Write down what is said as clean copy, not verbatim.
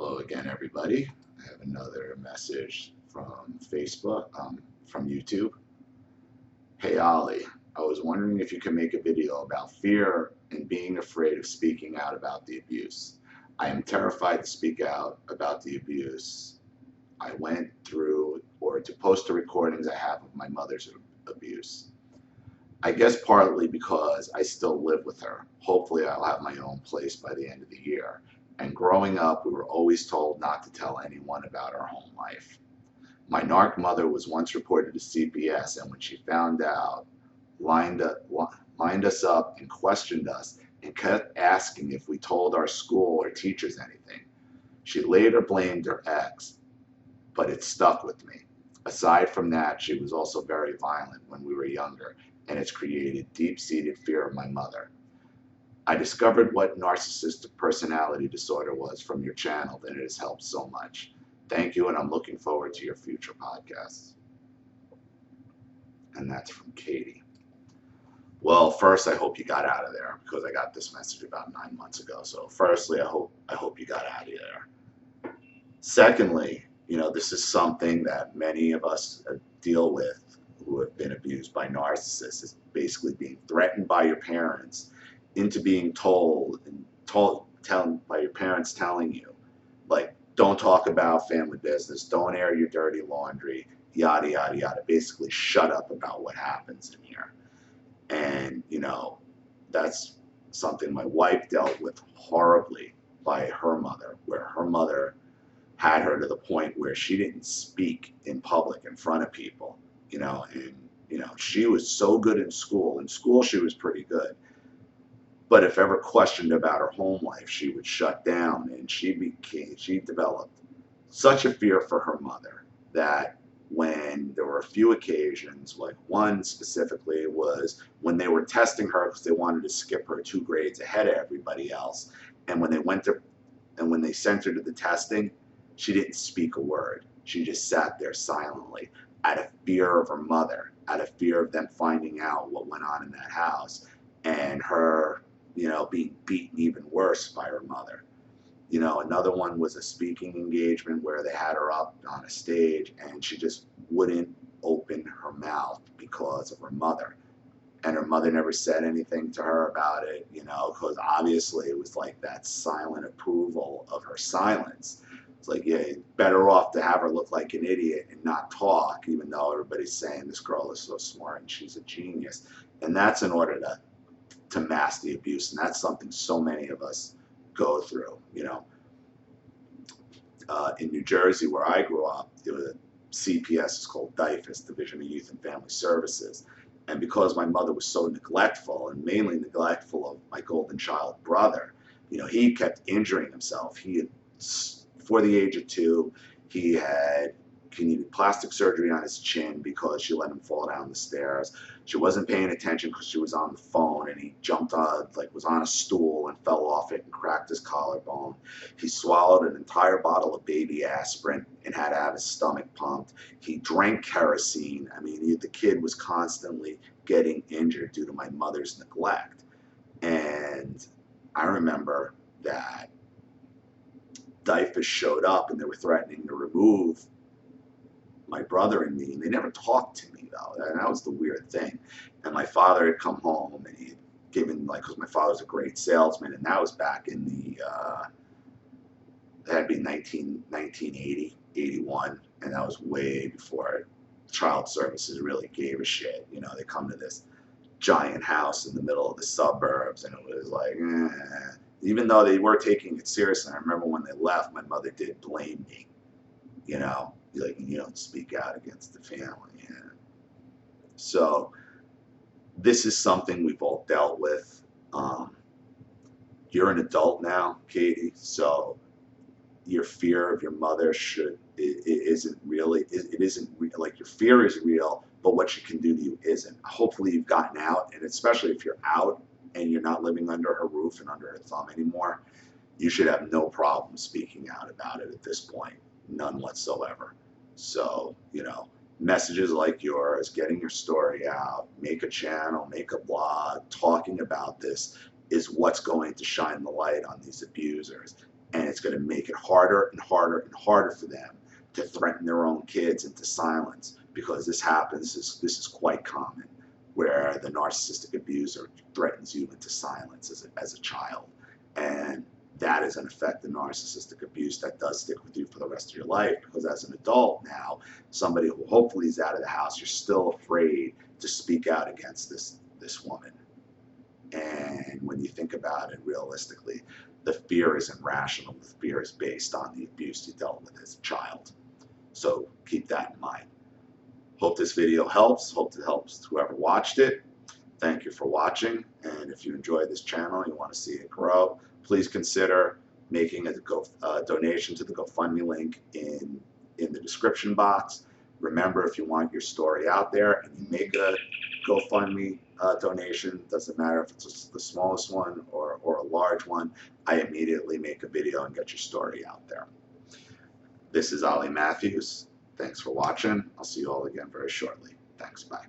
Hello again, everybody. I have another message from Facebook, from YouTube. Hey, Ollie, I was wondering if you could make a video about fear and being afraid of speaking out about the abuse. I am terrified to speak out about the abuse I went through or to post the recordings I have of my mother's abuse. I guess partly because I still live with her. Hopefully, I'll have my own place by the end of the year. And growing up, we were always told not to tell anyone about our home life. My narc mother was once reported to CPS, and when she found out, lined, up, lined us up and questioned us and kept asking if we told our school or teachers anything. She later blamed her ex, but it stuck with me. Aside from that, she was also very violent when we were younger, and it's created deep-seated fear of my mother. I discovered what narcissistic personality disorder was from your channel, and it has helped so much. Thank you, and I'm looking forward to your future podcasts. And that's from Katie. Well, first, I hope you got out of there because I got this message about 9 months ago. So, firstly, I hope you got out of there. Secondly, this is something that many of us deal with who have been abused by narcissists. Is basically being threatened by your parents into being told by your parents telling you, like, don't talk about family business, don't air your dirty laundry, yada, yada, yada. Basically, shut up about what happens in here. And, that's something my wife dealt with horribly by her mother, where her mother had her to the point where she didn't speak in public in front of people, and, she was so good in school. In school, she was pretty good. But if ever questioned about her home life, she would shut down, and she developed such a fear for her mother that when there were a few occasions, like one specifically was when they were testing her because they wanted to skip her 2 grades ahead of everybody else. And when they sent her to the testing, she didn't speak a word. She just sat there silently out of fear of her mother, out of fear of them finding out what went on in that house, and her, being beaten even worse by her mother. Another one was a speaking engagement where they had her up on a stage and she just wouldn't open her mouth because of her mother. And her mother never said anything to her about it, because obviously it was like that silent approval of her silence. It's like, yeah, better off to have her look like an idiot and not talk, even though everybody's saying this girl is so smart and she's a genius. And that's in order to mask the abuse. And that's something so many of us go through. In New Jersey, where I grew up, there was a CPS, is called DIFUS, Division of Youth and Family Services. And because my mother was so neglectful, and mainly neglectful of my golden child brother, he kept injuring himself. Before the age of 2, he needed plastic surgery on his chin because she let him fall down the stairs. She wasn't paying attention because she was on the phone, and he jumped on, was on a stool and fell off it and cracked his collarbone. He swallowed an entire bottle of baby aspirin and had to have his stomach pumped. He drank kerosene. I mean, the kid was constantly getting injured due to my mother's neglect. And I remember that DIFUS showed up and they were threatening to remove my brother and me, and they never talked to me, though, and that was the weird thing. And my father had come home, and he had given, because my father's a great salesman, and that was back in that'd be 1980, 81, and that was way before child services really gave a shit. They come to this giant house in the middle of the suburbs, and it was like, even though they were taking it seriously. I remember when they left, my mother did blame me, like, you don't speak out against the family. Yeah. So this is something we've all dealt with. You're an adult now, Katie, so your fear of your mother isn't really, like, your fear is real, but what she can do to you isn't. Hopefully you've gotten out, and especially if you're out and you're not living under her roof and under her thumb anymore, you should have no problem speaking out about it at this point. None whatsoever. So, messages like yours, getting your story out, make a channel, make a blog, talking about this is what's going to shine the light on these abusers. And it's going to make it harder and harder and harder for them to threaten their own kids into silence, because this happens, this is quite common, where the narcissistic abuser threatens you into silence as a child. And that is, in effect, the narcissistic abuse that does stick with you for the rest of your life, because as an adult now, somebody who hopefully is out of the house, you're still afraid to speak out against this woman. And when you think about it realistically, the fear isn't rational. The fear is based on the abuse you dealt with as a child. So keep that in mind. Hope this video helps. Hope it helps whoever watched it. Thank you for watching. And if you enjoy this channel and you want to see it grow, please consider making a donation to the GoFundMe link in the description box. Remember, if you want your story out there and you make a GoFundMe donation, doesn't matter if it's the smallest one or a large one, I immediately make a video and get your story out there. This is Ollie Matthews. Thanks for watching. I'll see you all again very shortly. Thanks. Bye.